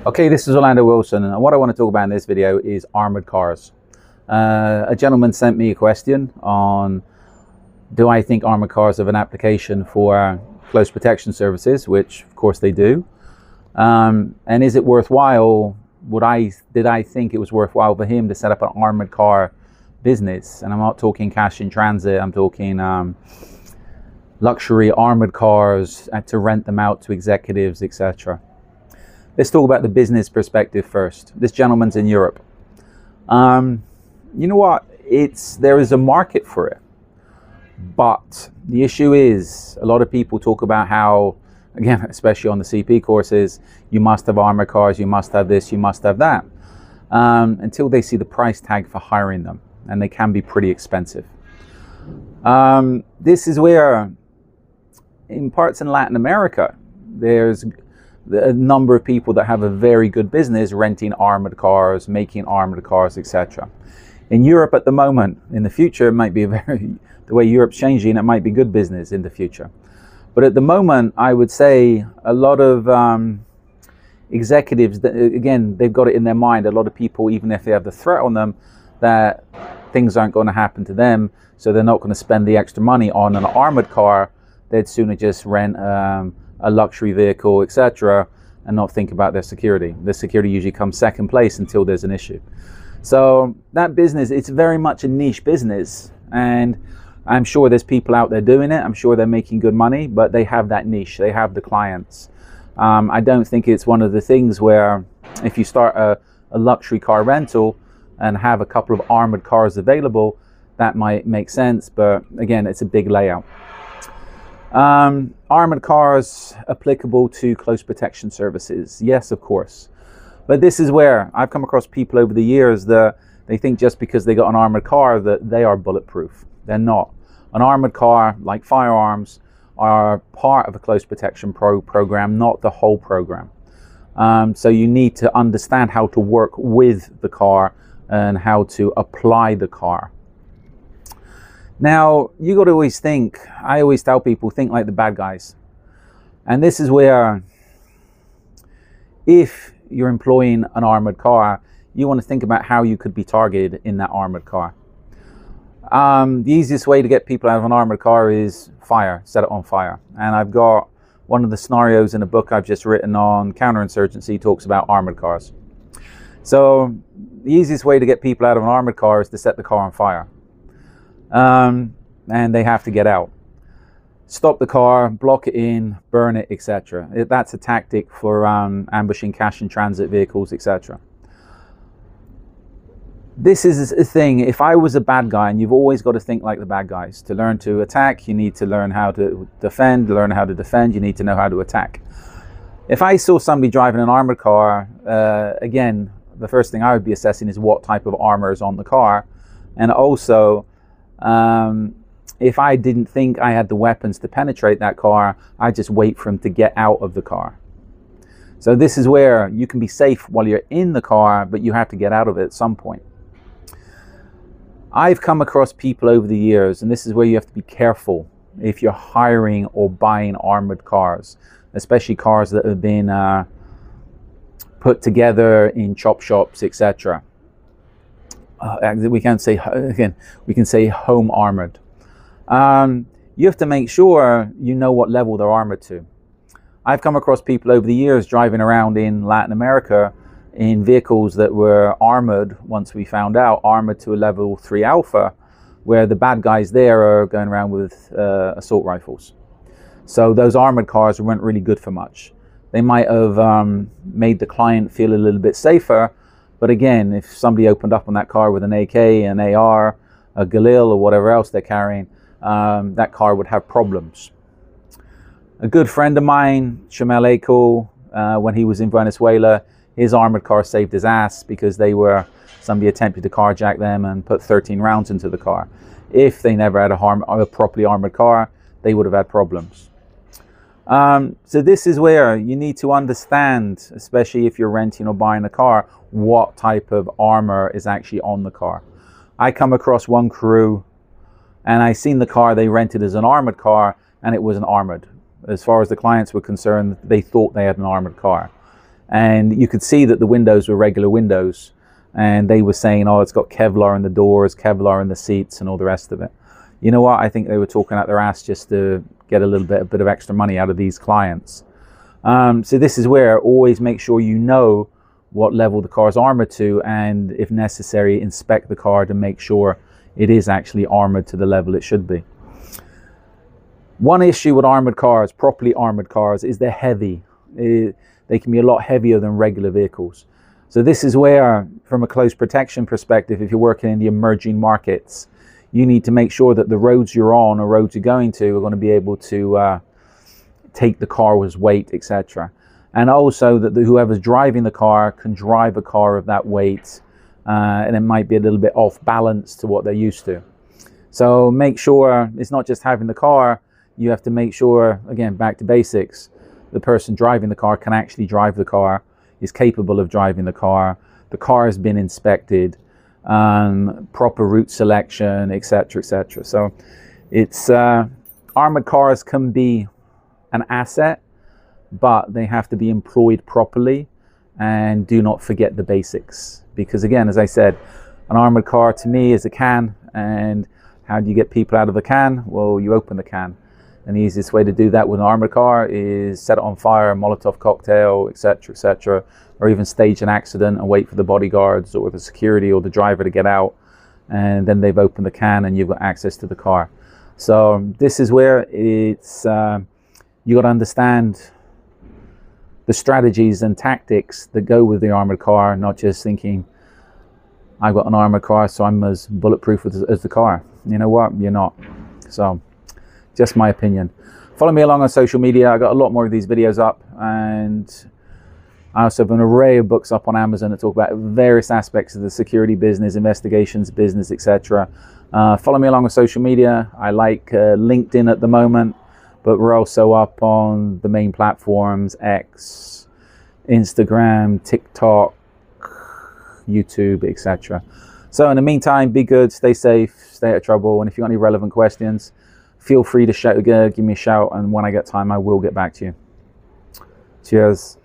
Okay, this is Orlando Wilson, and what I want to talk about in this video is armored cars. A gentleman sent me a question on, do I think armored cars have an application for close protection services, which of course they do, and is it worthwhile? Did I think it was worthwhile for him to set up an armored car business? And I'm not talking cash in transit, I'm talking luxury armored cars to rent them out to executives, etc. Let's talk about the business perspective first. This gentleman's in Europe. You know what? There is a market for it. But the issue is, a lot of people talk about how, again, especially on the CP courses, you must have armored cars, you must have this, you must have that, until they see the price tag for hiring them. And they can be pretty expensive. This is where, in parts in Latin America, there's a number of people that have a very good business renting armored cars, making armored cars, etc. In Europe at the moment, in the future, it might be the way Europe's changing, it might be good business in the future. But at the moment, I would say a lot of executives, again, they've got it in their mind, a lot of people, even if they have the threat on them, that things aren't going to happen to them, so they're not going to spend the extra money on an armored car. They'd sooner just rent a luxury vehicle, etc., and not think about their security. The security usually comes second place until there's an issue. So that business, it's very much a niche business, and I'm sure there's people out there doing it. I'm sure they're making good money, but they have that niche. They have the clients. I don't think it's one of the things where if you start a luxury car rental and have a couple of armored cars available, that might make sense, but again, it's a big layout. Armored cars applicable to close protection services? Yes, of course. But this is where I've come across people over the years that they think just because they got an armored car that they are bulletproof. They're not. An armored car, like firearms, are part of a close protection program, not the whole program. So you need to understand how to work with the car and how to apply the car. Now, you got to always think, I always tell people, think like the bad guys. And this is where, if you're employing an armored car, you want to think about how you could be targeted in that armored car. The easiest way to get people out of an armored car is fire, set it on fire. And I've got one of the scenarios in a book I've just written on counterinsurgency, talks about armored cars. So the easiest way to get people out of an armored car is to set the car on fire. And they have to get out. Stop the car, block it in, burn it, etc. That's a tactic for ambushing cash in transit vehicles, etc. This is a thing. If I was a bad guy, and you've always got to think like the bad guys. To learn to attack, you need to learn how to defend. To learn how to defend, you need to know how to attack. If I saw somebody driving an armored car, again, the first thing I would be assessing is what type of armor is on the car, and also, if I didn't think I had the weapons to penetrate that car, I'd just wait for him to get out of the car. So this is where you can be safe while you're in the car, but you have to get out of it at some point. I've come across people over the years, and this is where you have to be careful if you're hiring or buying armored cars, especially cars that have been put together in chop shops, etc. We can say, again, we can say home armored. You have to make sure you know what level they're armored to. I've come across people over the years driving around in Latin America in vehicles that were armored, once we found out, armored to a level 3 alpha, where the bad guys there are going around with assault rifles. So those armored cars weren't really good for much. They might have made the client feel a little bit safer, but again, if somebody opened up on that car with an AK, an AR, a Galil, or whatever else they're carrying, that car would have problems. A good friend of mine, Shamel Akul, when he was in Venezuela, his armored car saved his ass because somebody attempted to carjack them and put 13 rounds into the car. If they never had a properly armored car, they would have had problems. So this is where you need to understand, especially if you're renting or buying a car, what type of armor is actually on the car. I come across one crew and I seen the car they rented as an armored car, and it wasn't armored. As far as the clients were concerned, they thought they had an armored car. and you could see that the windows were regular windows, and they were saying, oh, it's got Kevlar in the doors, Kevlar in the seats, and all the rest of it. You know what? I think they were talking out their ass just to get a bit of extra money out of these clients. So this is where always make sure you know what level the car is armored to, and if necessary, inspect the car to make sure it is actually armored to the level it should be. One issue with armored cars, properly armored cars, is they're heavy. They can be a lot heavier than regular vehicles. So this is where, from a close protection perspective, if you're working in the emerging markets, you need to make sure that the roads you're on or roads you're going to are going to be able to take the car's weight, etc. And also that whoever's driving the car can drive a car of that weight, and it might be a little bit off balance to what they're used to. So make sure it's not just having the car, you have to make sure, again, back to basics, the person driving the car can actually drive the car, is capable of driving the car has been inspected, proper route selection, etc., etc. So it's armored cars can be an asset, but they have to be employed properly, and do not forget the basics, because again, as I said, an armored car to me is a can, and how do you get people out of the can? Well, you open the can, and the easiest way to do that with an armored car is set it on fire, Molotov cocktail, etc., etc., or even stage an accident and wait for the bodyguards or the security or the driver to get out, and then they've opened the can and you've got access to the car. So this is where it's you got to understand the strategies and tactics that go with the armored car, not just thinking, I've got an armored car, so I'm as bulletproof as the car. You know what? You're not. So, just my opinion. Follow me along on social media. I got a lot more of these videos up, and I also have an array of books up on Amazon that talk about various aspects of the security business, investigations business, etc. Follow me along on social media. I like LinkedIn at the moment, but we're also up on the main platforms, X, Instagram, TikTok, YouTube, etc. So in the meantime, be good, stay safe, stay out of trouble, and if you've got any relevant questions, feel free to give me a shout, and when I get time, I will get back to you. Cheers.